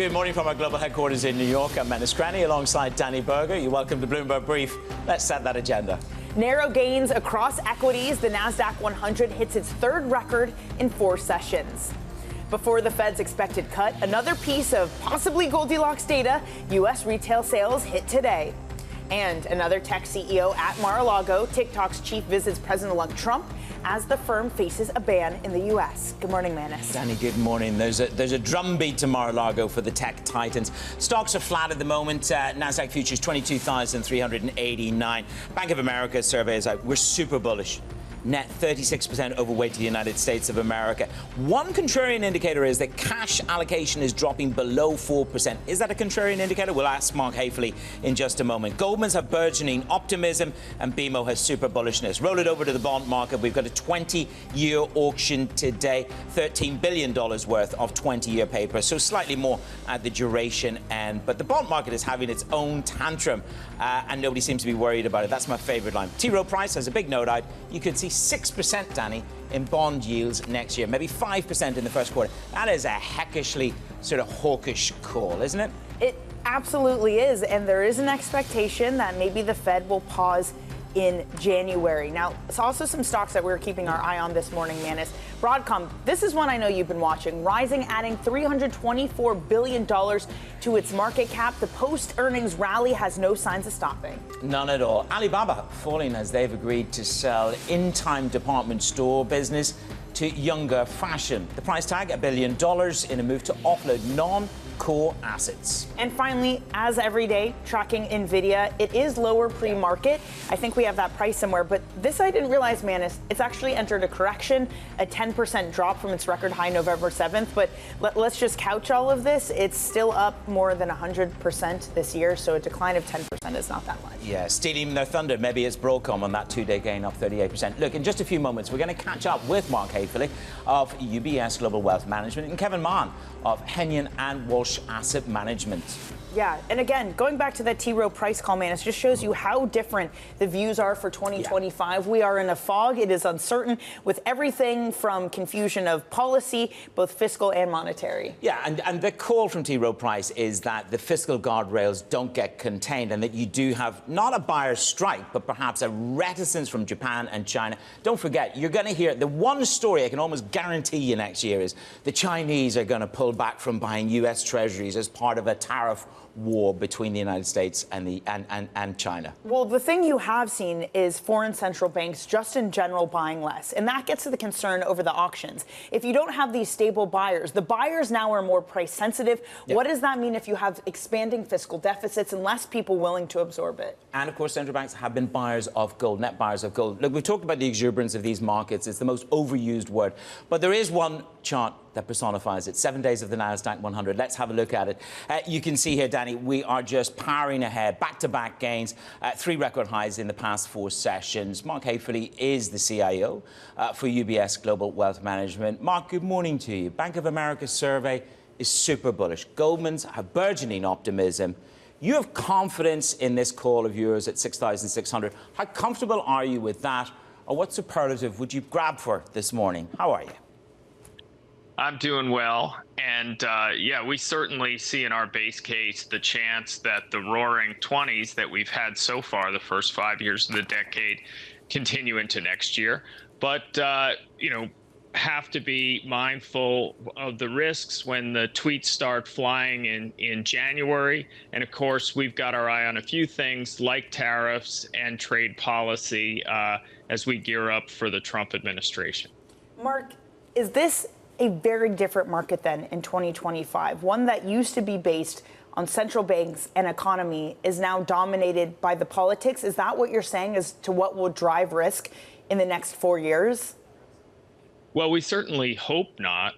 Good morning from our global headquarters in New York. I'm Menace Cranny alongside Danny Berger. You're welcome to Bloomberg Brief. Let's set that agenda. Narrow gains across equities. The Nasdaq 100 hits its third record in 4 sessions. Before the Fed's expected cut, another piece of possibly Goldilocks data. U.S. retail sales hit today. And another tech CEO at Mar-a-Lago. TikTok's chief visits President-elect Trump as the firm faces a ban in the U.S. Good morning, Manus. Danny, good morning. There's a drumbeat to Mar-a-Lago for the tech titans. Stocks are flat at the moment. Nasdaq futures 22,389. Bank of America survey is out. We're super bullish. Net 36% overweight to the United States of America. One contrarian indicator is that cash allocation is dropping below 4%. Is that a contrarian indicator? We'll ask Mark Haefele in just a moment. Goldman's have burgeoning optimism and BMO has super bullishness. Roll it over to the bond market. We've got a 20-year auction today. $13 billion worth of 20-year paper, so slightly more at the duration end. But the bond market is having its own tantrum, and nobody seems to be worried about it. That's my favorite line. T. Rowe Price has a big note out. You could see 6%, Danny, in bond yields next year, maybe 5% in the first quarter. That is a heckishly sort of hawkish call, isn't it? It absolutely is, and there is an expectation that maybe the Fed will pause in January. Now, it's also some stocks that we're keeping our eye on this morning, Manus. Broadcom, this is one I know you've been watching, rising, adding $324 billion to its market cap. The post-earnings rally has no signs of stopping. None at all. Alibaba falling as they've agreed to sell in-time department store business to Younger Fashion. The price tag, $1 billion in a move to offload non-core assets. And finally, as every day, tracking NVIDIA, it is lower pre-market. I think we have that price somewhere, but this I didn't realize, Manus, it's actually entered a correction, a 10% drop from its record high November 7th. But let's just couch all of this. It's still up more than 100% this year, so a decline of 10% is not that much. Yeah, stealing their thunder. Maybe it's Broadcom on that 2-day gain up 38%. Look, in just a few moments, we're going to catch up with Mark Haefele of UBS Global Wealth Management and Kevin Mahn of Hennion and Walsh Asset Management. Yeah, and again, going back to that T. Rowe Price call, man, it just shows you how different the views are for 2025. Yeah. We are in a fog. It is uncertain with everything from confusion of policy, both fiscal and monetary. Yeah, and the call from T. Rowe Price is that the fiscal guardrails don't get contained and that you do have not a buyer's strike, but perhaps a reticence from Japan and China. Don't forget, you're going to hear the one story I can almost guarantee you next year is the Chinese are going to pull back from buying U.S. treasuries as part of a tariff war between the United States and China. Well, the thing you have seen is foreign central banks just in general buying less. And that gets to the concern over the auctions. If you don't have these stable buyers, the buyers now are more price sensitive. Yep. What does that mean if you have expanding fiscal deficits and less people willing to absorb it? And of course, central banks have been buyers of gold, net buyers of gold. Look, we've talked about the exuberance of these markets. It's the most overused word. But there is one chart that personifies it. 7 days of the Nasdaq 100. Let's have a look at it. You can see here, Danny, we are just powering ahead, back-to-back gains, 3 record highs in the past 4 sessions. Mark Haefele is the CIO for UBS Global Wealth Management. Mark, good morning to you. Bank of America survey is super bullish. Goldman's have burgeoning optimism. You have confidence in this call of yours at 6,600. How comfortable are you with that? Or what superlative would you grab for this morning? How are you? I'm doing well. And yeah, we certainly see in our base case the chance that the roaring 20s that we've had so far, the first 5 years of the decade, continue into next year. But, have to be mindful of the risks when the tweets start flying in January. And of course, we've got our eye on a few things like tariffs and trade policy as we gear up for the Trump administration. Mark, is this a very different market then in 2025? One that used to be based on central banks and economy is now dominated by the politics. Is that what you're saying as to what will drive risk in the next 4 years? Well, we certainly hope not,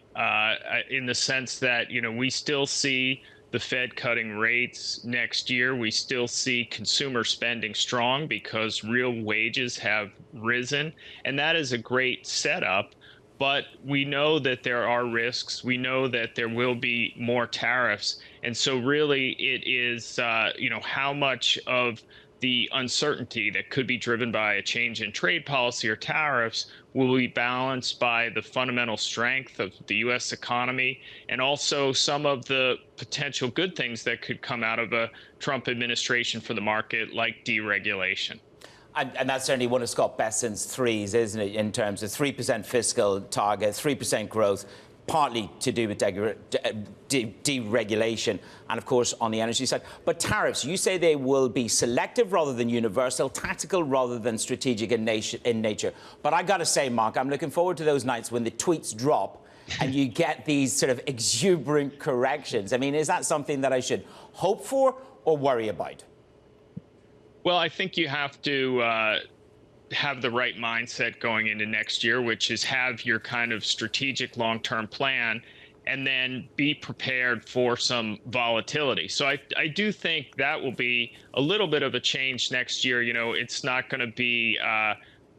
in the sense that, we still see the Fed cutting rates next year. We still see consumer spending strong because real wages have risen. And that is a great setup. But we know that there are risks. We know that there will be more tariffs. And so really it is, how much of the uncertainty that could be driven by a change in trade policy or tariffs will be balanced by the fundamental strength of the U.S. economy and also some of the potential good things that could come out of a Trump administration for the market, like deregulation. And that's certainly one of Scott Bessent's threes, isn't it, in terms of 3% fiscal target, 3% growth, partly to do with deregulation and, of course, on the energy side. But tariffs, you say they will be selective rather than universal, tactical rather than strategic in nature. But I got to say, Mark, I'm looking forward to those nights when the tweets drop and you get these sort of exuberant corrections. I mean, is that something that I should hope for or worry about? Well, I think you have to have the right mindset going into next year, which is have your kind of strategic long-term plan and then be prepared for some volatility. So I do think that will be a little bit of a change next year. You know, it's not going to be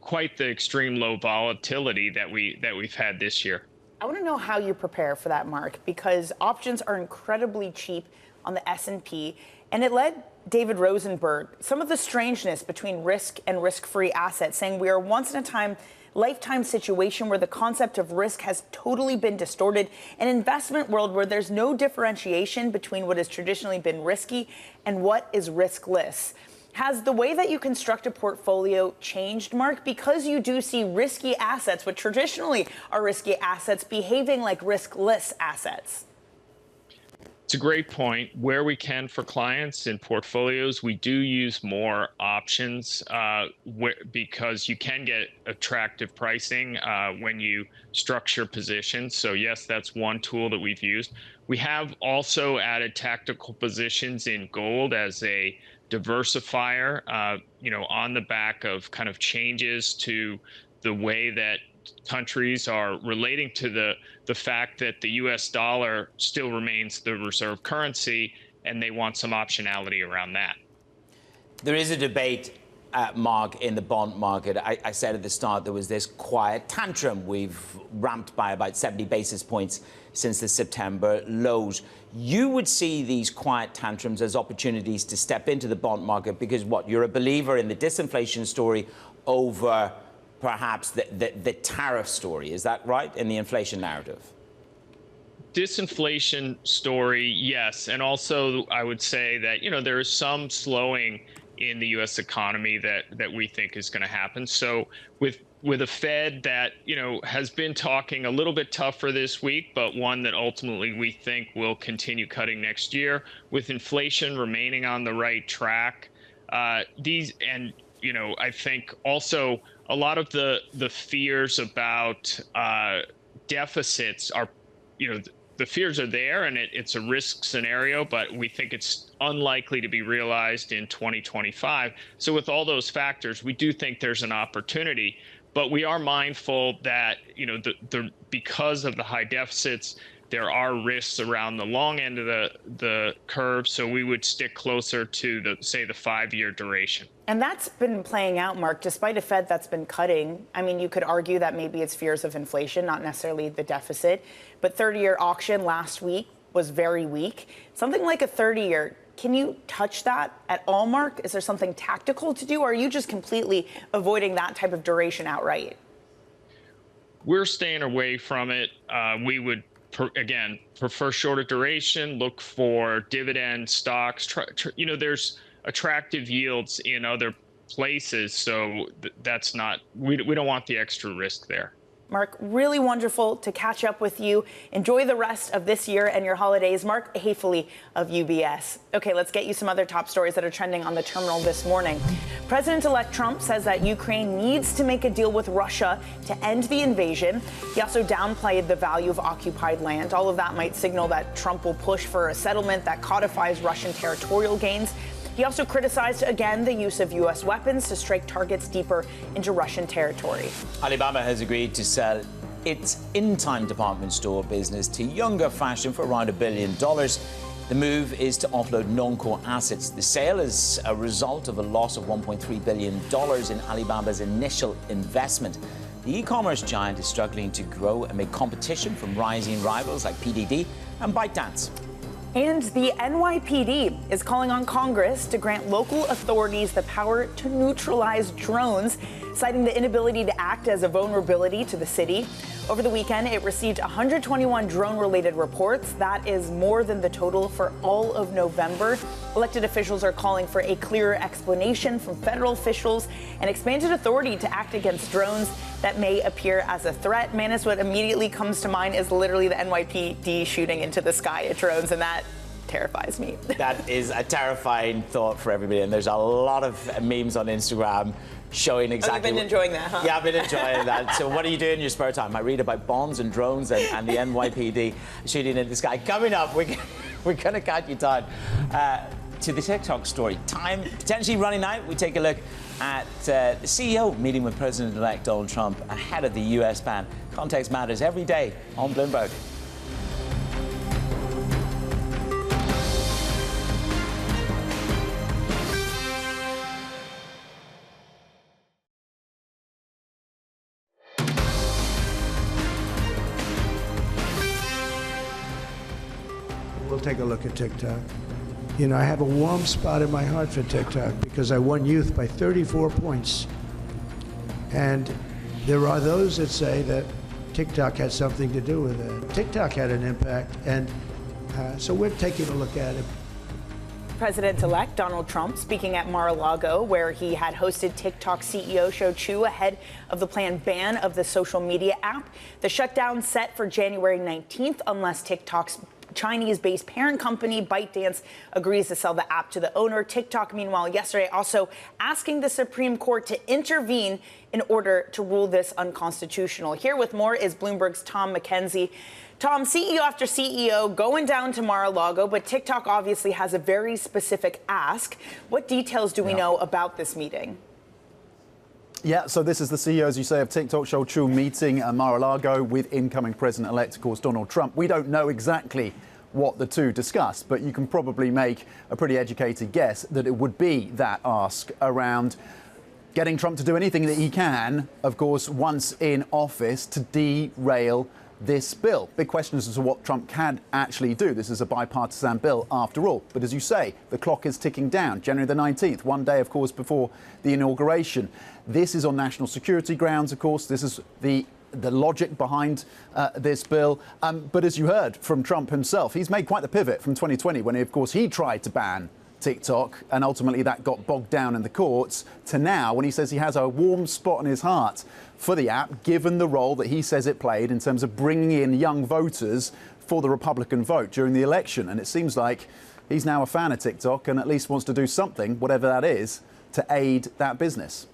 quite the extreme low volatility that we've had this year. I want to know how you prepare for that, Mark, because options are incredibly cheap on the S&P, and it led David Rosenberg some of the strangeness between risk and risk-free assets, saying we are once in a lifetime situation where the concept of risk has totally been distorted, an investment world where there's no differentiation between what has traditionally been risky and what is riskless. Has the way that you construct a portfolio changed, Mark, because you do see risky assets, what traditionally are risky assets, behaving like riskless assets? It's a great point. Where we can for clients in portfolios, we do use more options because you can get attractive pricing when you structure positions. So yes, that's one tool that we've used. We have also added tactical positions in gold as a diversifier, on the back of kind of changes to the way that countries are relating to the fact that the U.S. dollar still remains the reserve currency, and they want some optionality around that. There is a debate, Mark, in the bond market. I said at the start there was this quiet tantrum. We've ramped by about 70 basis points since the September lows. You would see these quiet tantrums as opportunities to step into the bond market because what? You're a believer in the disinflation story over perhaps the tariff story. Is that right, in the inflation narrative? Disinflation story, yes. And also I would say that, there is some slowing in the U.S. economy that we think is going to happen. So with a Fed that, has been talking a little bit tougher this week, but one that ultimately we think will continue cutting next year, with inflation remaining on the right track, I think also a lot of the fears about deficits are, the fears are there and it's a risk scenario, but we think it's unlikely to be realized in 2025. So with all those factors, we do think there's an opportunity, but we are mindful that, because of the high deficits, there are risks around the long end of the curve, so we would stick closer to the 5-year duration. And that's been playing out, Mark, despite a Fed that's been cutting. I mean, you could argue that maybe it's fears of inflation, not necessarily the deficit. But 30-year auction last week was very weak. Something like a 30-year, can you touch that at all, Mark? Is there something tactical to do, or are you just completely avoiding that type of duration outright? We're staying away from it. We would again, prefer shorter duration, look for dividend stocks. There's attractive yields in other places, so that's not, we don't want the extra risk there. Mark, really wonderful to catch up with you. Enjoy the rest of this year and your holidays. Mark Haefele of UBS. Okay, let's get you some other top stories that are trending on the terminal this morning. President-elect Trump says that Ukraine needs to make a deal with Russia to end the invasion. He also downplayed the value of occupied land. All of that might signal that Trump will push for a settlement that codifies Russian territorial gains. He also criticized again the use of U.S. weapons to strike targets deeper into Russian territory. Alibaba has agreed to sell its in-time department store business to younger fashion for around $1 billion. The move is to offload non-core assets. The sale is a result of a loss of $1.3 billion in Alibaba's initial investment. The e-commerce giant is struggling to grow amid competition from rising rivals like PDD and ByteDance. And the NYPD is calling on Congress to grant local authorities the power to neutralize drones, citing the inability to act as a vulnerability to the city. Over the weekend, it received 121 drone-related reports. That is more than the total for all of November. Elected officials are calling for a clearer explanation from federal officials and expanded authority to act against drones that may appear as a threat. Manis, what immediately comes to mind is literally the NYPD shooting into the sky at drones, and that terrifies me. That is a terrifying thought for everybody, and there's a lot of memes on Instagram showing exactly. You've been enjoying that, huh? Yeah, I've been enjoying that. So what do you do in your spare time? I read about bombs and drones and the NYPD shooting in the sky. Coming up, we're going to count you down to the TikTok story. Time potentially running out. We take a look at the CEO meeting with President-elect Donald Trump ahead of the U.S. ban. Context matters every day on Bloomberg. We'll take a look at TikTok. You know, I have a warm spot in my heart for TikTok because I won youth by 34 points. And there are those that say that TikTok had something to do with it. TikTok had an impact, and so we're taking a look at it. President-elect Donald Trump speaking at Mar-a-Lago, where he had hosted TikTok CEO Shou Chew ahead of the planned ban of the social media app. The shutdown set for January 19th unless TikTok's Chinese-based parent company ByteDance agrees to sell the app to the owner. TikTok, meanwhile, yesterday also asking the Supreme Court to intervene in order to rule this unconstitutional. Here with more is Bloomberg's Tom McKenzie. Tom, CEO after CEO going down to Mar-a-Lago, but TikTok obviously has a very specific ask. What details do we know about this meeting? Yeah, so this is the CEO, as you say, of TikTok, Shou Chew, meeting at Mar-a-Lago with incoming President-elect, of course, Donald Trump. We don't know exactly what the two discussed, but you can probably make a pretty educated guess that it would be that ask around getting Trump to do anything that he can, of course, once in office to derail this bill. Big questions as to what Trump can actually do. This is a bipartisan bill after all. But as you say, the clock is ticking down. January the 19th, one day, of course, before the inauguration. This is on national security grounds, of course. This is the logic behind this bill. But as you heard from Trump himself, he's made quite the pivot from 2020 when, of course, he tried to ban TikTok, and ultimately that got bogged down in the courts, to now when he says he has a warm spot in his heart for the app, given the role that he says it played in terms of bringing in young voters for the Republican vote during the election. And it seems like he's now a fan of TikTok and at least wants to do something, whatever that is, to aid that business.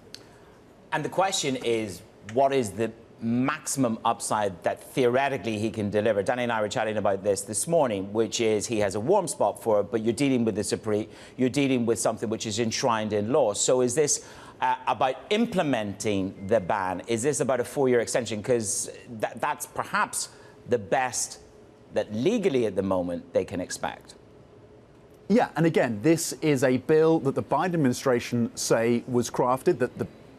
And the question is, what is the maximum upside that theoretically he can deliver? Danny and I were chatting about this morning, which is he has a warm spot for it, but you're dealing with the Supreme, you're dealing with something which is enshrined in law. So is this about implementing the ban? Is this about a 4-year extension? Because that's perhaps the best that legally at the moment they can expect. Yeah, and again, this is a bill that the Biden administration say was crafted, that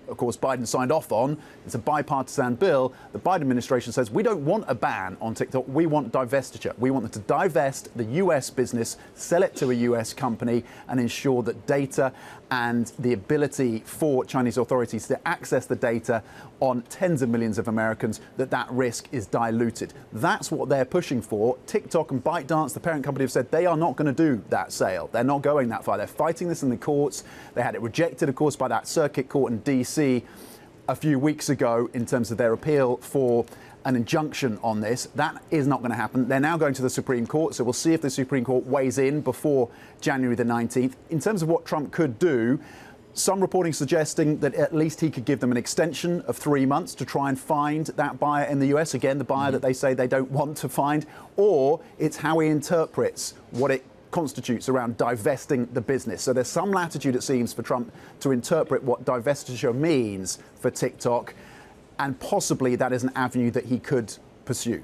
of course, Biden signed off on. It's a bipartisan bill. The Biden administration says we don't want a ban on TikTok. We want divestiture. We want them to divest the U.S. business, sell it to a U.S. company, and ensure that data and the ability for Chinese authorities to access the data on tens of millions of Americans, that risk is diluted. That's what they're pushing for. TikTok and ByteDance, the parent company, have said they are not going to do that sale. They're not going that far. They're fighting this in the courts. They had it rejected, of course, by that circuit court in D.C. a few weeks ago in terms of their appeal for an injunction on this. That is not going to happen. They're now going to the Supreme Court, so we'll see if the Supreme Court weighs in before January the 19th. In terms of what Trump could do, some reporting suggesting that at least he could give them an extension of 3 months to try and find that buyer in the US, again, the buyer that they say they don't want to find, or it's how he interprets what it constitutes around divesting the business. So there's some latitude, it seems, for Trump to interpret what divestiture means for TikTok, and possibly that is an avenue that he could pursue.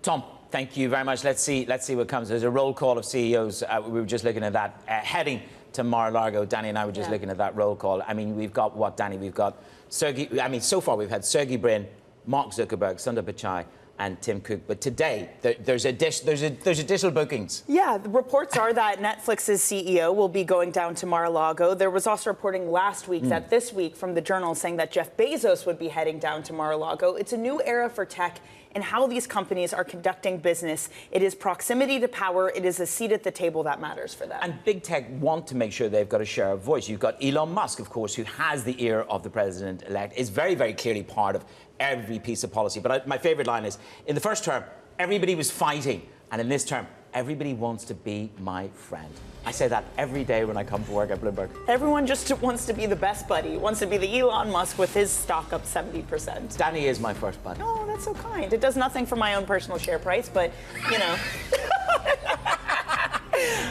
Tom, thank you very much. Let's see what comes. There's a roll call of CEOs. We were just looking at that heading to Mar-a-Lago. Danny and I were just looking at that roll call. I mean, we've got what, Danny? We've got Sergey. I mean, so far we've had Sergey Brin, Mark Zuckerberg, Sundar Pichai, and Tim Cook. But today, there's additional bookings. Yeah, the reports are that Netflix's CEO will be going down to Mar-a-Lago. There was also reporting last week that this week from the Journal saying that Jeff Bezos would be heading down to Mar-a-Lago. It's a new era for tech and how these companies are conducting business. It is proximity to power. It is a seat at the table that matters for them. And big tech want to make sure they've got a share of voice. You've got Elon Musk, of course, who has the ear of the president-elect, is very, very clearly part of every piece of policy. But my favorite line is, in the first term, everybody was fighting. And in this term, everybody wants to be my friend. I say that every day when I come to work at Bloomberg. Everyone just wants to be the best buddy, wants to be the Elon Musk with his stock up 70%. Danny is my first buddy. Oh, that's so kind. It does nothing for my own personal share price, but, you know.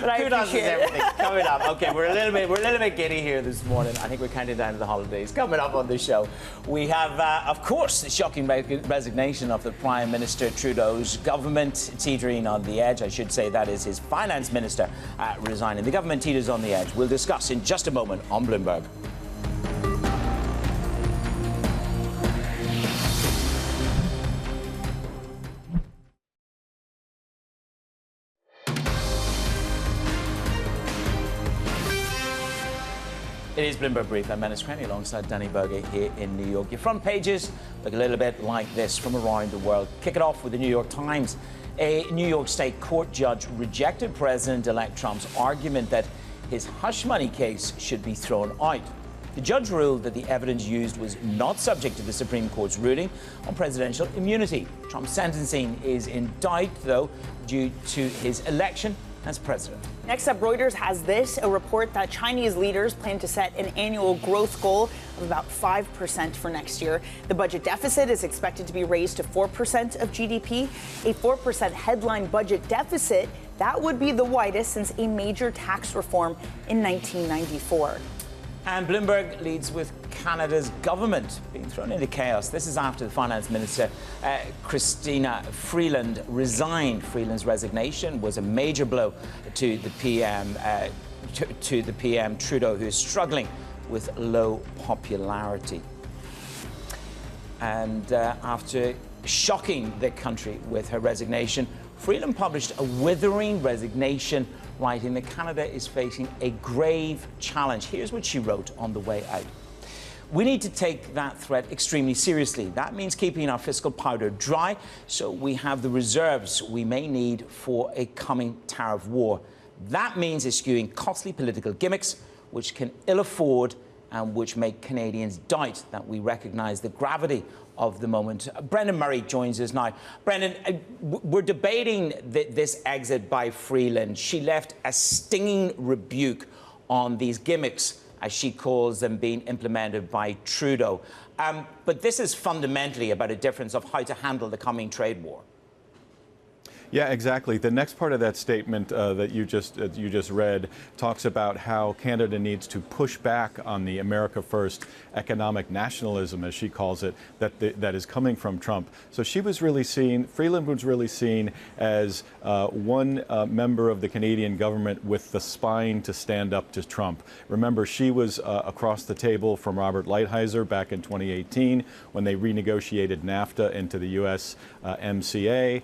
But I appreciate it. Everything coming up. Okay, we're a little bit giddy here this morning. I think we're counting down to the holidays. Coming up on the show, we have, of course, the shocking resignation of the Prime Minister Trudeau's government teetering on the edge. I should say that is his finance minister resigning. The government teeters on the edge. We'll discuss in just a moment on Bloomberg. It is Bloomberg Brief. I'm Menace Cranny alongside Danny Berger here in New York. Your front pages look a little bit like this from around the world. Kick it off with the New York Times. A New York State court judge rejected President-elect Trump's argument that his hush money case should be thrown out. The judge ruled that the evidence used was not subject to the Supreme Court's ruling on presidential immunity. Trump's sentencing is in doubt, though, due to his election as president. Next up, Reuters has this, a report that Chinese leaders plan to set an annual growth goal of about 5% for next year. The budget deficit is expected to be raised to 4% of GDP. A 4% headline budget deficit, that would be the widest since a major tax reform in 1994. And Bloomberg leads with Canada's government being thrown into chaos. This is after the finance minister, Christina Freeland, resigned. Freeland's resignation was a major blow to the PM, Trudeau, who is struggling with low popularity. And after shocking the country with her resignation, Freeland published a withering resignation, writing that Canada is facing a grave challenge. Here's what she wrote on the way out. We need to take that threat extremely seriously. That means keeping our fiscal powder dry so we have the reserves we may need for a coming tariff war. That means eschewing costly political gimmicks which can ill afford and which make Canadians doubt that we recognize the gravity of the moment. Brendan Murray joins us now. Brendan, we're debating this exit by Freeland. She left a stinging rebuke on these gimmicks, as she calls them, being implemented by Trudeau. But this is fundamentally about a difference of how to handle the coming trade war. Yeah, exactly. The next part of that statement that you just read talks about how Canada needs to push back on the America First economic nationalism, as she calls it, that is coming from Trump. So she was really seen, Freeland was really seen as one member of the Canadian government with the spine to stand up to Trump. Remember, she was across the table from Robert Lighthizer back in 2018 when they renegotiated NAFTA into the USMCA.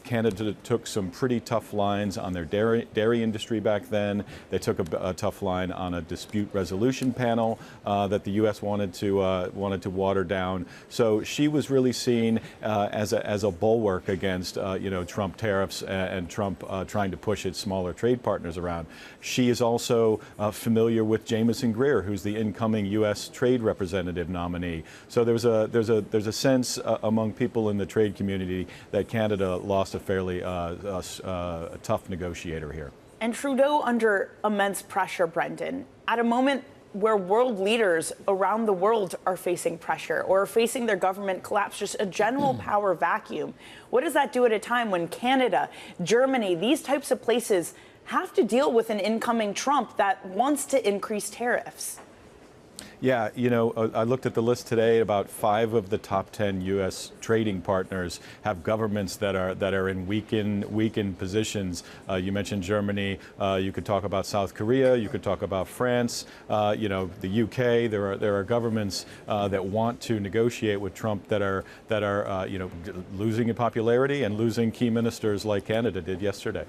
Canada took some pretty tough lines on their dairy industry back then. They took a tough line on a dispute resolution panel that the U.S. wanted to water down. So she was really seen as a bulwark against Trump tariffs and Trump trying to push its smaller trade partners around. She is also familiar with Jamieson Greer, who's the incoming U.S. trade representative nominee. So there's a sense among people in the trade community that Canada lost a fairly tough negotiator here. And Trudeau under immense pressure, Brendan, at a moment where world leaders around the world are facing pressure or facing their government collapse, just a general power vacuum. What does that do at a time when Canada, Germany, these types of places have to deal with an incoming Trump that wants to increase tariffs? Yeah, I looked at the list today. About 5 of the top 10 U.S. trading partners have governments that are in weakened positions. You mentioned Germany. You could talk about South Korea. You could talk about France. The UK. There are governments that want to negotiate with Trump that are losing in popularity and losing key ministers like Canada did yesterday.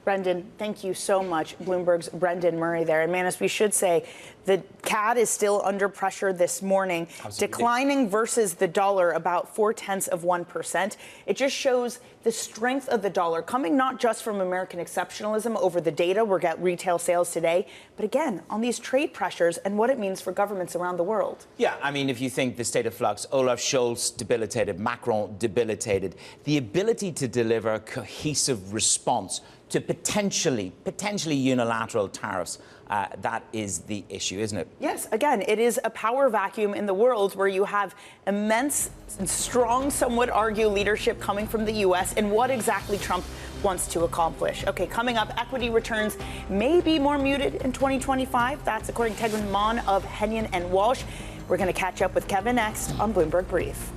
Brendan, thank you so much. Bloomberg's Brendan Murray there. And Manus, we should say the CAD is still under pressure this morning, declining versus the dollar about 0.4%. It just shows the strength of the dollar coming not just from American exceptionalism over the data. We'll get retail sales today, but again, on these trade pressures and what it means for governments around the world. Yeah, I mean, if you think the state of flux, Olaf Scholz debilitated, Macron debilitated, the ability to deliver a cohesive response to potentially unilateral tariffs, that is the issue, isn't it? Yes, again, it is a power vacuum in the world where you have immense and strong, some would argue, leadership coming from the U.S. and what exactly Trump wants to accomplish. Okay, coming up, equity returns may be more muted in 2025. That's according to Kevin Mahn of Hennion and Walsh. We're going to catch up with Kevin next on Bloomberg Brief.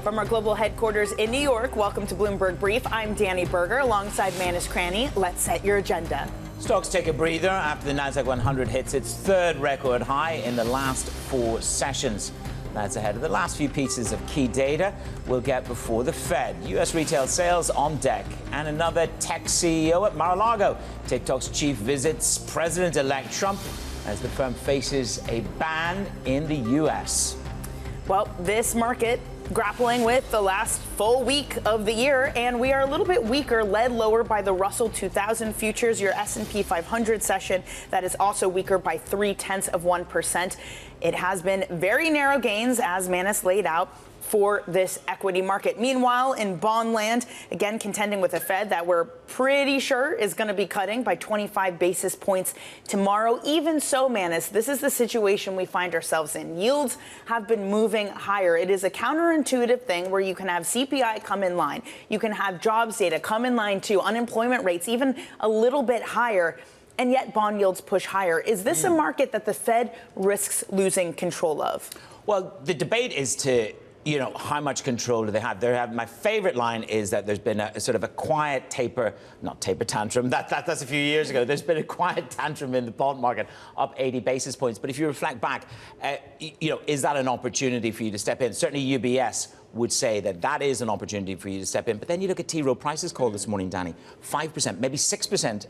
From our global headquarters in New York, welcome to Bloomberg Brief. I'm Danny Berger alongside Manus Cranny. Let's set your agenda. Stocks take a breather after the Nasdaq 100 hits its third record high in the last 4 sessions. That's ahead of the last few pieces of key data we'll get before the Fed. U.S. retail sales on deck and another tech CEO at Mar-a-Lago. TikTok's chief visits President-elect Trump as the firm faces a ban in the U.S. Well, this market grappling with the last full week of the year, and we are a little bit weaker, led lower by the Russell 2000 futures, your S&P 500 session that is also weaker by 0.3%. It has been very narrow gains, as Manus laid out, for this equity market. Meanwhile, in bond land, again contending with the Fed that we're pretty sure is going to be cutting by 25 basis points tomorrow. Even so, Manus, this is the situation we find ourselves in. Yields have been moving higher. It is a counterintuitive thing where you can have CPI come in line. You can have jobs data come in line too. Unemployment rates even a little bit higher. And yet bond yields push higher. Is this a market that the Fed risks losing control of? Well, the debate is to how much control do they have? My favorite line is that there's been a sort of a quiet not taper tantrum. That's a few years ago. There's been a quiet tantrum in the bond market, up 80 basis points. But if you reflect back, is that an opportunity for you to step in? Certainly UBS would say that is an opportunity for you to step in. But then you look at T. Rowe Price's call this morning, Danny, 5%, maybe 6%.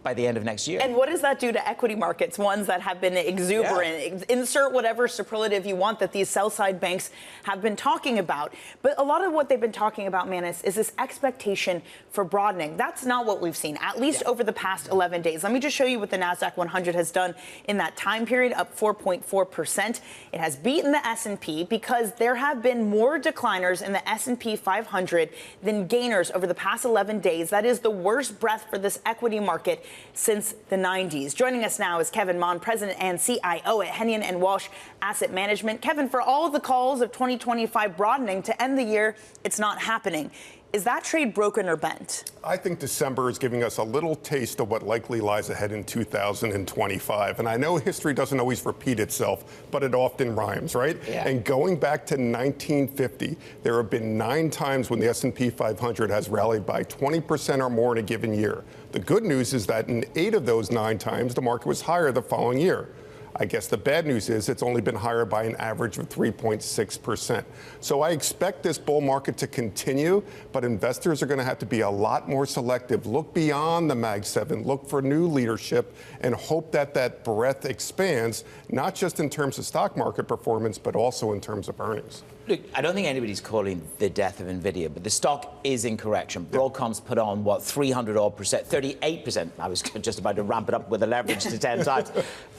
By the end of next year. And what does that do to equity markets, ones that have been exuberant? Yeah. Insert whatever superlative you want that these sell-side banks have been talking about. But a lot of what they've been talking about, Manus, is this expectation for broadening. That's not what we've seen, at least over the past 11 days. Let me just show you what the Nasdaq 100 has done in that time period, up 4.4%. It has beaten the S&P because there have been more decliners in the S&P 500 than gainers over the past 11 days. That is the worst breath for this equity market since the 90s. Joining us now is Kevin Mahn, President and CIO at Hennion and Walsh Asset Management. Kevin, for all of the calls of 2025 broadening to end the year, it's not happening. Is that trade broken or bent? I think December is giving us a little taste of what likely lies ahead in 2025. And I know history doesn't always repeat itself, but it often rhymes, right? Yeah. And going back to 1950, there have been 9 times when the S&P 500 has rallied by 20% or more in a given year. The good news is that in 8 of those 9 times, the market was higher the following year. I guess the bad news is it's only been higher by an average of 3.6%. So I expect this bull market to continue, but investors are going to have to be a lot more selective. Look beyond the Mag 7, look for new leadership, and hope that that breadth expands, not just in terms of stock market performance, but also in terms of earnings. Look, I don't think anybody's calling the death of NVIDIA, but the stock is in correction. Broadcom's put on, 300-odd%, 38%. I was just about to ramp it up with a leverage to 10 times.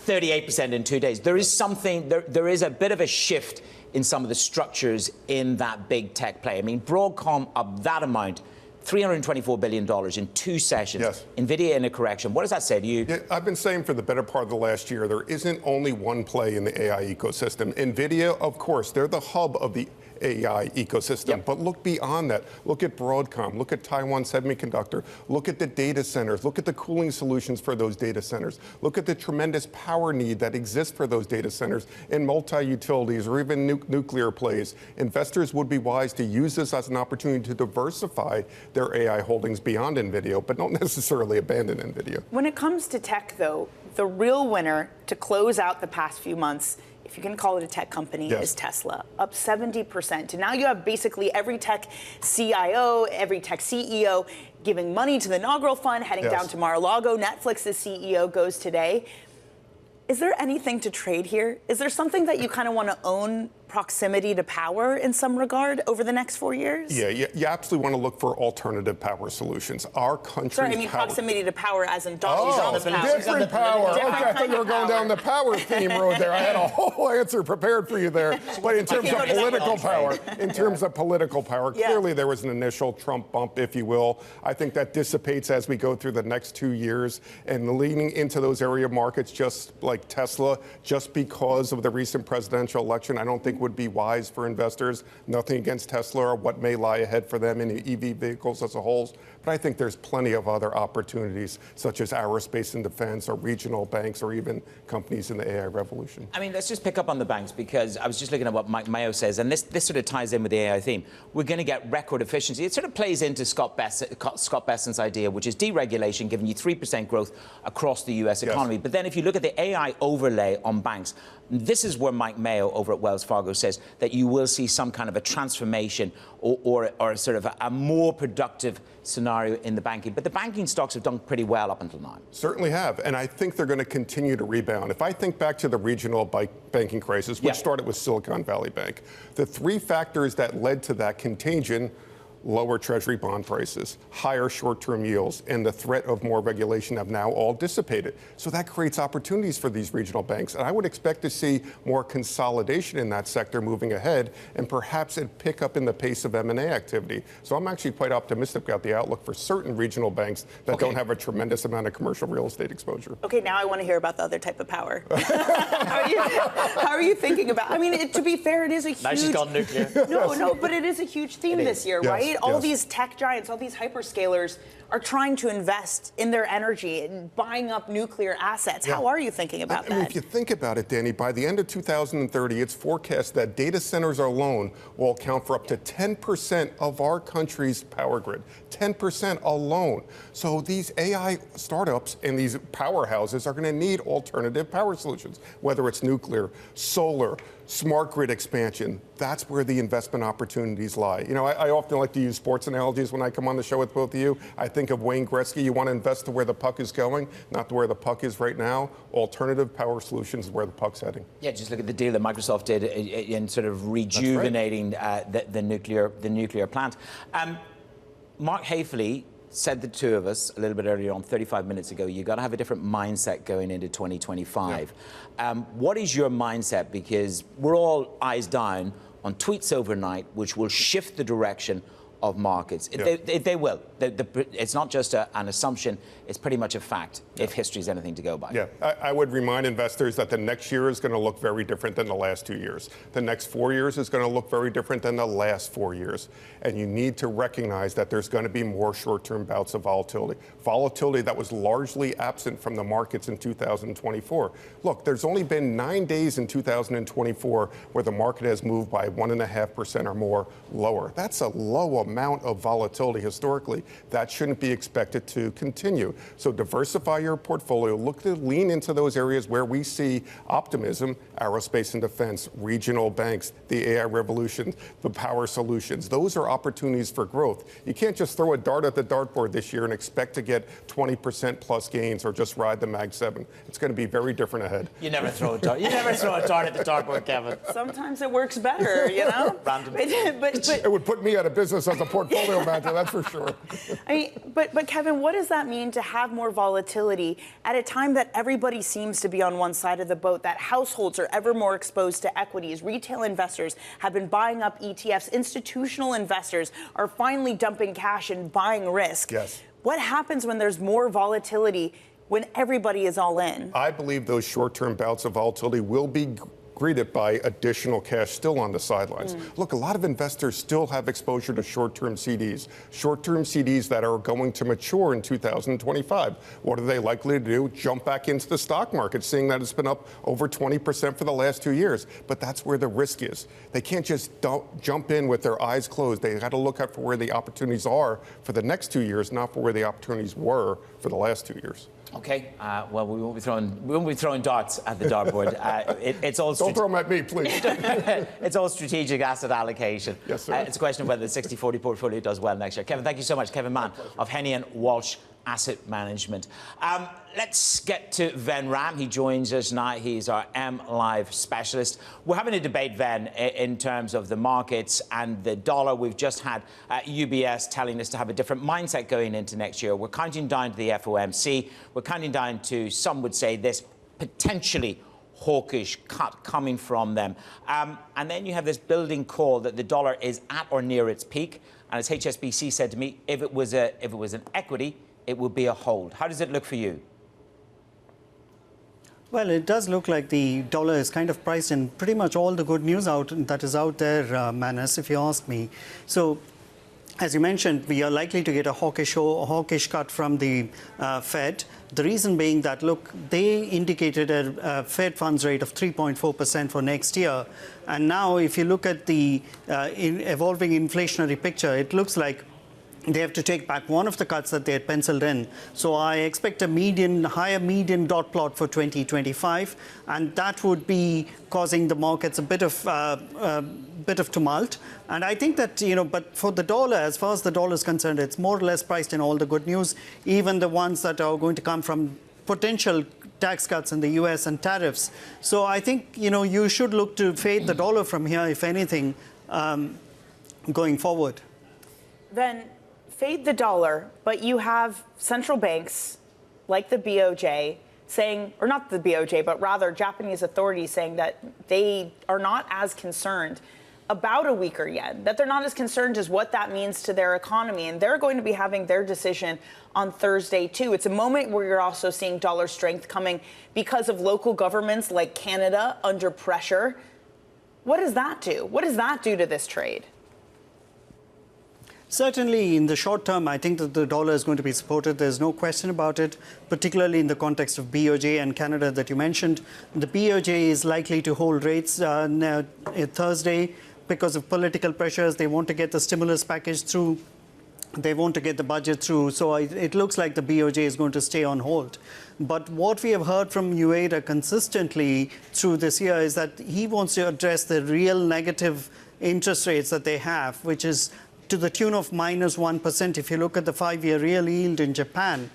38% in 2 days. There is something, there is a bit of a shift in some of the structures in that big tech play. I mean, Broadcom up that amount $324 billion in 2 sessions. Yes. NVIDIA in a correction. What does that say to you? Yeah, I've been saying for the better part of the last year, there isn't only one play in the AI ecosystem. NVIDIA, of course, they're the hub of the AI ecosystem. Yep. But look beyond that. Look at Broadcom. Look at Taiwan Semiconductor. Look at the data centers. Look at the cooling solutions for those data centers. Look at the tremendous power need that exists for those data centers in multi-utilities or even nuclear plays. Investors would be wise to use this as an opportunity to diversify their AI holdings beyond NVIDIA, but don't necessarily abandon NVIDIA. When it comes to tech, though, the real winner to close out the past few months, if you can call it a tech company, yes, is Tesla, up 70%. And now you have basically every tech CIO, every tech CEO giving money to the inaugural fund, heading yes, down to Mar-a-Lago. Netflix's CEO goes today. Is there anything to trade here? Is there something that you kind of want to own, proximity to power in some regard over the next 4 years? Yeah, you absolutely want to look for alternative power solutions. Our country's Sorry, I mean power... proximity to power as in dollars on the power. Different power. Okay, I thought you were going down the power theme road there. I had a whole answer prepared for you there. But in terms of political power, clearly there was an initial Trump bump, if you will. I think that dissipates as we go through the next 2 years. And leaning into those area markets, just like Tesla, just because of the recent presidential election, I don't think would be wise for investors. Nothing against Tesla or what may lie ahead for them in EV vehicles as a whole. But I think there's plenty of other opportunities, such as aerospace and defense or regional banks or even companies in the AI revolution. I mean, let's just pick up on the banks, because I was just looking at what Mike Mayo says, and this sort of ties in with the AI theme. We're going to get record efficiency. It sort of plays into Scott Bessent's idea, which is deregulation, giving you 3% growth across the U.S. economy. Yes. But then if you look at the AI overlay on banks, this is where Mike Mayo over at Wells Fargo says that you will see some kind of a transformation or sort of a more productive scenario in the banking. But the banking stocks have done pretty well up until now. Certainly have. And I think they're going to continue to rebound. If I think back to the regional banking crisis, which started with Silicon Valley Bank, the 3 factors that led to that contagion: lower Treasury bond prices, higher short-term yields, and the threat of more regulation have now all dissipated. So that creates opportunities for these regional banks. And I would expect to see more consolidation in that sector moving ahead, and perhaps a pickup in the pace of M&A activity. So I'm actually quite optimistic about the outlook for certain regional banks that don't have a tremendous amount of commercial real estate exposure. Okay, now I want to hear about the other type of power. How are you thinking about? I mean, to be fair, it is a huge. Now she's gone nuclear. No, but it is a huge theme this year, right? All these tech giants, all these hyperscalers are trying to invest in their energy and buying up nuclear assets. How are you thinking about that? I mean, if you think about it, Danny, by the end of 2030, it's forecast that data centers alone will account for up to 10% of our country's power grid. 10% alone. So these AI startups and these powerhouses are going to need alternative power solutions, whether it's nuclear, solar, smart grid expansion. That's where the investment opportunities lie. You know, I often like to use sports analogies when I come on the show with both of you. I think of Wayne Gretzky. You want to invest to where the puck is going, not to where the puck is right now. Alternative power solutions is where the puck's heading. Yeah, just look at the deal that Microsoft did in sort of rejuvenating the nuclear plant. Mark Haefele said the two of us a little bit earlier on, 35 minutes ago, you've got to have a different mindset going into 2025. What is your mindset? Because we're all eyes down on tweets overnight, which will shift the direction of markets. They will. It's not just an assumption. It's pretty much a fact, if history is anything to go by. Yeah, I would remind investors that the next year is going to look very different than the last 2 years. The next 4 years is going to look very different than the last 4 years. And you need to recognize that there's going to be more short-term bouts of volatility. Volatility that was largely absent from the markets in 2024. Look, there's only been 9 days in 2024 where the market has moved by 1.5% or more lower. That's a low amount of volatility historically. That shouldn't be expected to continue. So diversify your portfolio. Look to lean into those areas where we see optimism: aerospace and defense, regional banks, the AI revolution, the power solutions. Those are opportunities for growth. You can't just throw a dart at the dartboard this year and expect to get 20% plus gains or just ride the Mag 7. It's going to be very different ahead. You never throw a dart. You never throw a dart at the dartboard, Kevin. Sometimes it works better, you know. Random. But it would put me out of business as as a portfolio manager, that's for sure. I mean, but Kevin, what does that mean to have more volatility at a time that everybody seems to be on one side of the boat, that households are ever more exposed to equities, retail investors have been buying up ETFs, institutional investors are finally dumping cash and buying risk? Yes. What happens when there's more volatility when everybody is all in? I believe those short-term bouts of volatility will be greeted by additional cash still on the sidelines. Look, a lot of investors still have exposure to short-term CDs that are going to mature in 2025. What are they likely to do? Jump back into the stock market, seeing that it's been up over 20% for the last 2 years. But that's where the risk is. They can't just jump in with their eyes closed. They got to look out for where the opportunities are for the next 2 years, not for where the opportunities were for the last 2 years. Okay, well, we won't be throwing darts at the dartboard. It's all Don't throw them at me, please. It's all strategic asset allocation. Yes, sir. It's a question of whether the 60-40 portfolio does well next year. Kevin, thank you so much. Kevin Mahn of Hennion, Walsh Asset Management. Let's get to Ven Ram. He joins us now. He's our M-Live specialist. We're having a debate, Ven, in terms of the markets and the dollar. We've just had UBS telling us to have a different mindset going into next year. We're counting down to the FOMC. We're counting down to, some would say, this potentially hawkish cut coming from them. And then you have this building call that the dollar is at or near its peak. And as HSBC said to me, if it was an equity, it would be a hold. How does it look for you? Well, it does look like the dollar is kind of priced in pretty much all the good news that is out there, Manus, if you ask me. So, as you mentioned, we are likely to get a hawkish cut from the Fed. The reason being that, look, they indicated a Fed funds rate of 3.4% for next year. And now, if you look at the evolving inflationary picture, it looks like they have to take back one of the cuts that they had penciled in. So I expect a higher median dot plot for 2025, and that would be causing the markets a bit of tumult. And I think that, but for the dollar, as far as the dollar is concerned, it's more or less priced in all the good news, even the ones that are going to come from potential tax cuts in the US and tariffs. So I think, you should look to fade the dollar from here, if anything, going forward. Then fade the dollar, but you have central banks like the BOJ saying, or not the BOJ, but rather Japanese authorities saying that they are not as concerned about a weaker yen, that they're not as concerned as what that means to their economy. And they're going to be having their decision on Thursday, too. It's a moment where you're also seeing dollar strength coming because of local governments like Canada under pressure. What does that do? What does that do to this trade? Certainly, in the short term, I think that the dollar is going to be supported. There's no question about it, particularly in the context of BOJ and Canada that you mentioned. The BOJ is likely to hold rates Thursday because of political pressures. They want to get the stimulus package through. They want to get the budget through. So it looks like the BOJ is going to stay on hold. But what we have heard from Ueda consistently through this year is that he wants to address the real negative interest rates that they have, which is to the tune of minus 1% if you look at the 5-year real yield in Japan.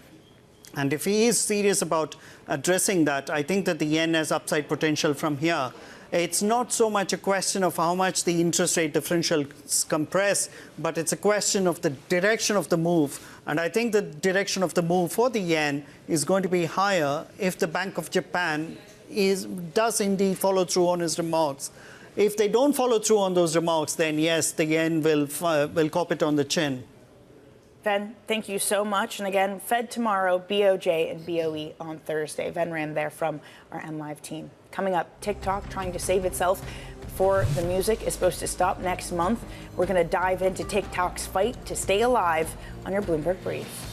And if he is serious about addressing that, I think that the yen has upside potential from here. It's not so much a question of how much the interest rate differential compress, but it's a question of the direction of the move. And I think the direction of the move for the yen is going to be higher if the Bank of Japan does indeed follow through on his remarks. If they don't follow through on those remarks, then yes, the yen will cop it on the chin. Ven, thank you so much. And again, Fed tomorrow, BOJ and BOE on Thursday. Ven Ram there from our MLive team. Coming up, TikTok trying to save itself before the music is supposed to stop next month. We're going to dive into TikTok's fight to stay alive on your Bloomberg Brief.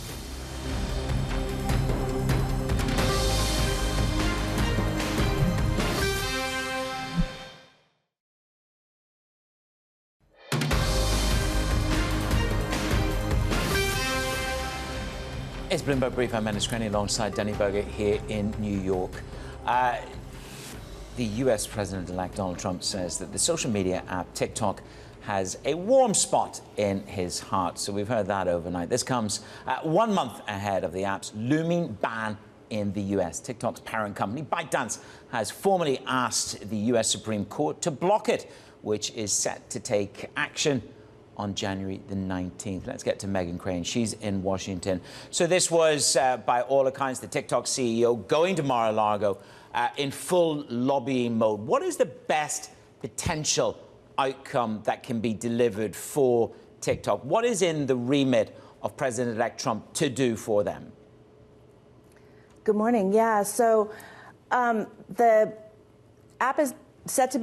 It's Bloomberg Brief. I'm Menace Crenny alongside Danny Berger here in New York. The US President-elect Donald Trump says that the social media app TikTok has a warm spot in his heart. So we've heard that overnight. This comes 1 month ahead of the app's looming ban in the US. TikTok's parent company, ByteDance, has formally asked the US Supreme Court to block it, which is set to take action on January the 19th. Let's get to Meghan Crane. She's in Washington. So this was, by all accounts, the TikTok CEO going to Mar-a-Lago in full lobbying mode. What is the best potential outcome that can be delivered for TikTok? What is in the remit of President-elect Trump to do for them? Good morning. Yeah, so the app is set to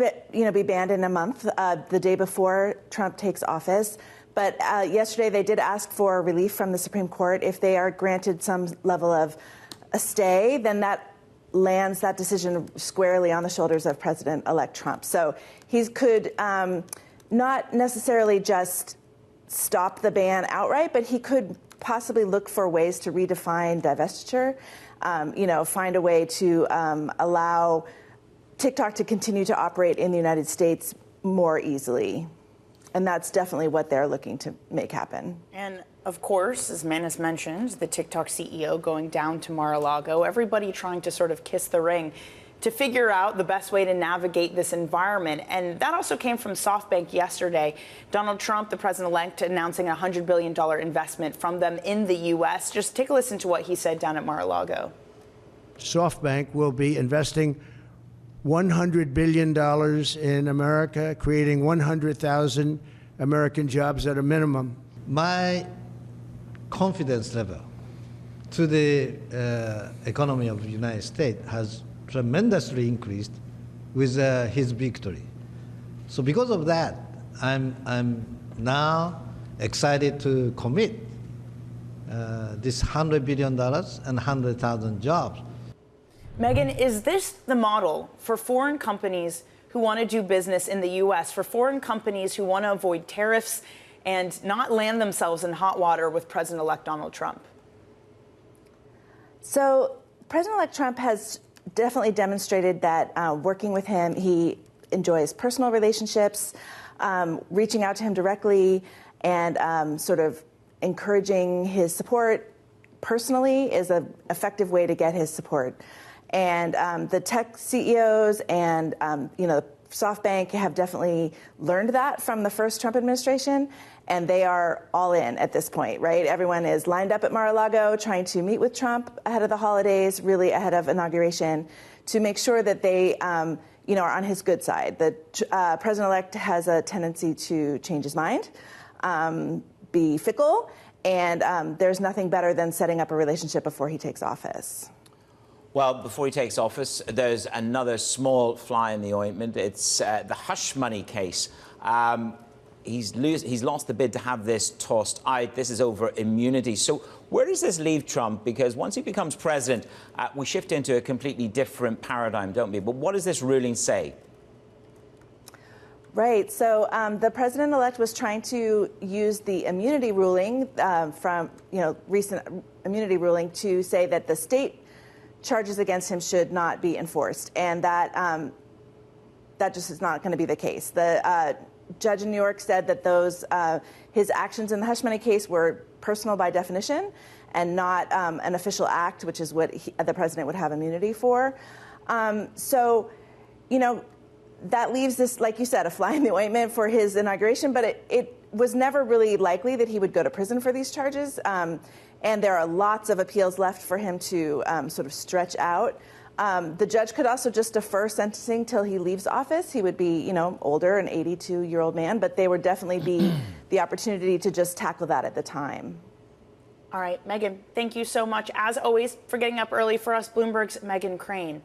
be banned in a month, the day before Trump takes office. But yesterday they did ask for relief from the Supreme Court. If they are granted some level of a stay, then that lands that decision squarely on the shoulders of President-elect Trump. So he could not necessarily just stop the ban outright, but he could possibly look for ways to redefine divestiture, find a way to allow TikTok to continue to operate in the United States more easily. And that's definitely what they're looking to make happen. And of course, as Mann has mentioned, the TikTok CEO going down to Mar-a-Lago, everybody trying to sort of kiss the ring to figure out the best way to navigate this environment. And that also came from SoftBank yesterday. Donald Trump, the president-elect, announcing a $100 billion investment from them in the U.S. Just take a listen to what he said down at Mar-a-Lago. SoftBank will be investing $100 billion in America, creating 100,000 American jobs at a minimum. My confidence level to the economy of the United States has tremendously increased with his victory. So because of that, I'm now excited to commit this $100 billion and 100,000 jobs. Meghan, is this the model for foreign companies who want to do business in the U.S., for foreign companies who want to avoid tariffs and not land themselves in hot water with President-elect Donald Trump? So President-elect Trump has definitely demonstrated that working with him, he enjoys personal relationships, reaching out to him directly and sort of encouraging his support personally is an effective way to get his support. And the tech CEOs and, SoftBank have definitely learned that from the first Trump administration, and they are all in at this point, right? Everyone is lined up at Mar-a-Lago trying to meet with Trump ahead of the holidays, really ahead of inauguration, to make sure that they, are on his good side. The president-elect has a tendency to change his mind, be fickle, and there's nothing better than setting up a relationship before he takes office. Well, before he takes office, there's another small fly in the ointment. It's the hush money case. He's lost the bid to have this tossed out. This is over immunity. So where does this leave Trump? Because once he becomes president, we shift into a completely different paradigm, don't we? But what does this ruling say? Right. So the president-elect was trying to use the immunity ruling from, recent immunity ruling to say that the state charges against him should not be enforced, and that just is not going to be the case. The judge in New York said that those his actions in the hush money case were personal by definition, and not an official act, which is what the president would have immunity for. That leaves this, like you said, a fly in the ointment for his inauguration. But it was never really likely that he would go to prison for these charges. And there are lots of appeals left for him to sort of stretch out. The judge could also just defer sentencing till he leaves office. He would be, older, an 82-year-old man, but there would definitely be the opportunity to just tackle that at the time. All right, Meghan, thank you so much, as always, for getting up early for us. Bloomberg's Meghan Crane.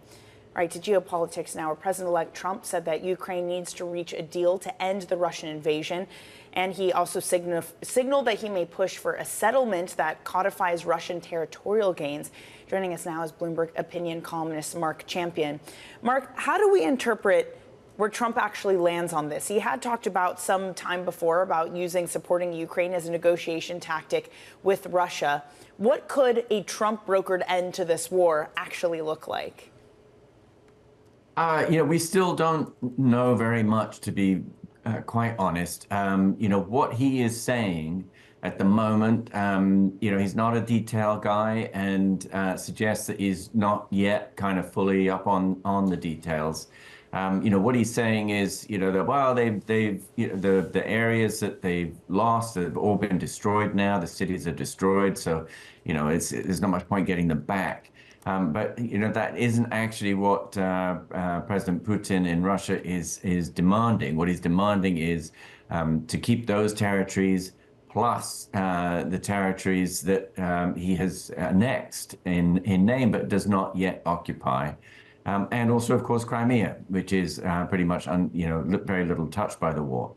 All right, to geopolitics now, where President-elect Trump said that Ukraine needs to reach a deal to end the Russian invasion. And he also signaled that he may push for a settlement that codifies Russian territorial gains. Joining us now is Bloomberg opinion columnist Mark Champion. Mark, how do we interpret where Trump actually lands on this? He had talked about some time before about supporting Ukraine as a negotiation tactic with Russia. What could a Trump-brokered end to this war actually look like? We still don't know very much, to be quite honest. What he is saying at the moment, he's not a detail guy, and suggests that he's not yet kind of fully up on the details. What he's saying is, that while they've the areas that they've lost have all been destroyed now. The cities are destroyed, so there's not much point getting them back. But that isn't actually what President Putin in Russia is demanding. What he's demanding is to keep those territories plus the territories that he has annexed in name but does not yet occupy. And also, of course, Crimea, which is pretty much, very little touched by the war.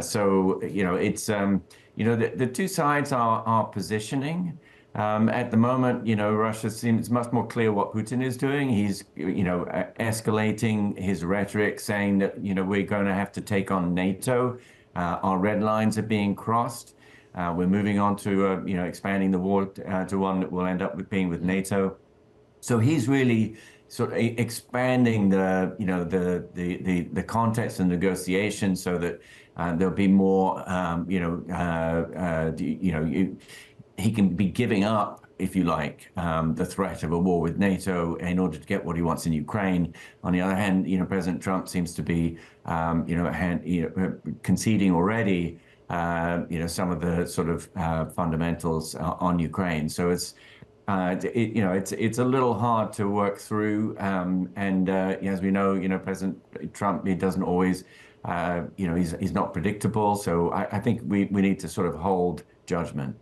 So, it's, the two sides are positioning. At the moment, Russia seems much more clear what Putin is doing. He's, escalating his rhetoric, saying that, we're going to have to take on NATO. Our red lines are being crossed. We're moving on to, expanding the war to one that will end up being with NATO. So he's really sort of expanding the context of negotiation so that there'll be more, he can be giving up, if you like, the threat of a war with NATO in order to get what he wants in Ukraine. On the other hand, President Trump seems to be, conceding already, some of the sort of fundamentals on Ukraine. So it's a little hard to work through, and as we know, President Trump, he doesn't always, he's not predictable. So I think we need to sort of hold judgment.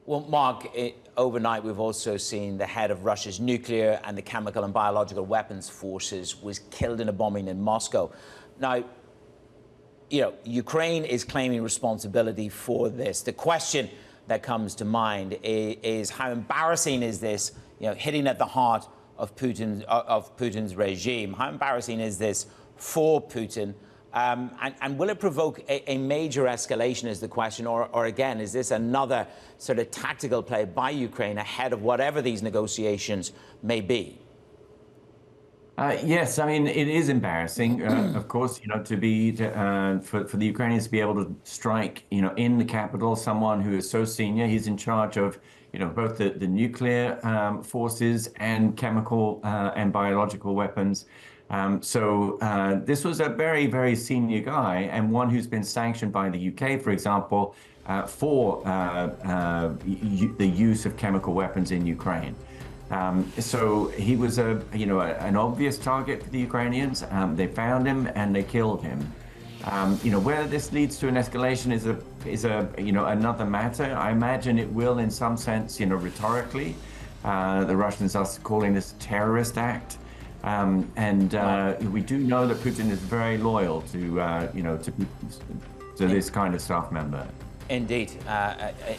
Well, Mark, overnight we've also seen the head of Russia's nuclear and the chemical and biological weapons forces was killed in a bombing in Moscow. Now, Ukraine is claiming responsibility for this. The question that comes to mind is how embarrassing is this, hitting at the heart of Putin's regime? How embarrassing is this for Putin? And will it provoke a major escalation is the question, or again, is this another sort of tactical play by Ukraine ahead of whatever these negotiations may be? Yes, I mean, it is embarrassing, of course, for the Ukrainians to be able to strike, in the capital, someone who is so senior. He's in charge of, both the nuclear forces and chemical and biological weapons. So this was a very, very senior guy, and one who's been sanctioned by the UK, for example, for the use of chemical weapons in Ukraine. So he was an obvious target for the Ukrainians. They found him and they killed him. Whether this leads to an escalation is another matter. I imagine it will, in some sense, rhetorically. The Russians are calling this a terrorist act. We do know that Putin is very loyal to this kind of staff member. Indeed,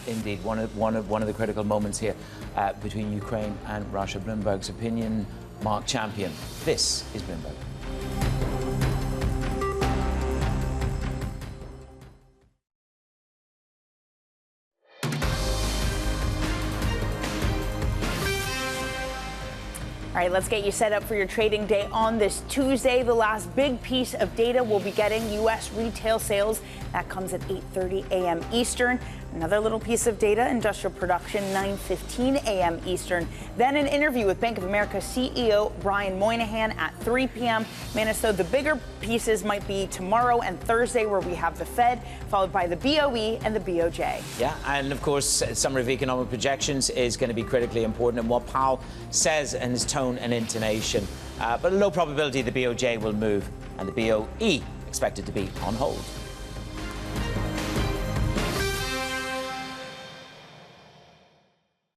indeed. One of the critical moments here between Ukraine and Russia. Bloomberg's opinion, Mark Champion. This is Bloomberg. All right, let's get you set up for your trading day on this Tuesday. The last big piece of data we'll be getting, U.S. retail sales. That comes at 8:30 a.m. Eastern. Another little piece of data, industrial production, 9:15 a.m. Eastern. Then an interview with Bank of America CEO Brian Moynihan at 3 p.m. Manisto, the bigger pieces might be tomorrow and Thursday, where we have the Fed, followed by the BOE and the BOJ. Yeah, and of course, summary of economic projections is going to be critically important, and what Powell says in his tone and intonation. But a low probability the BOJ will move, and the BOE expected to be on hold.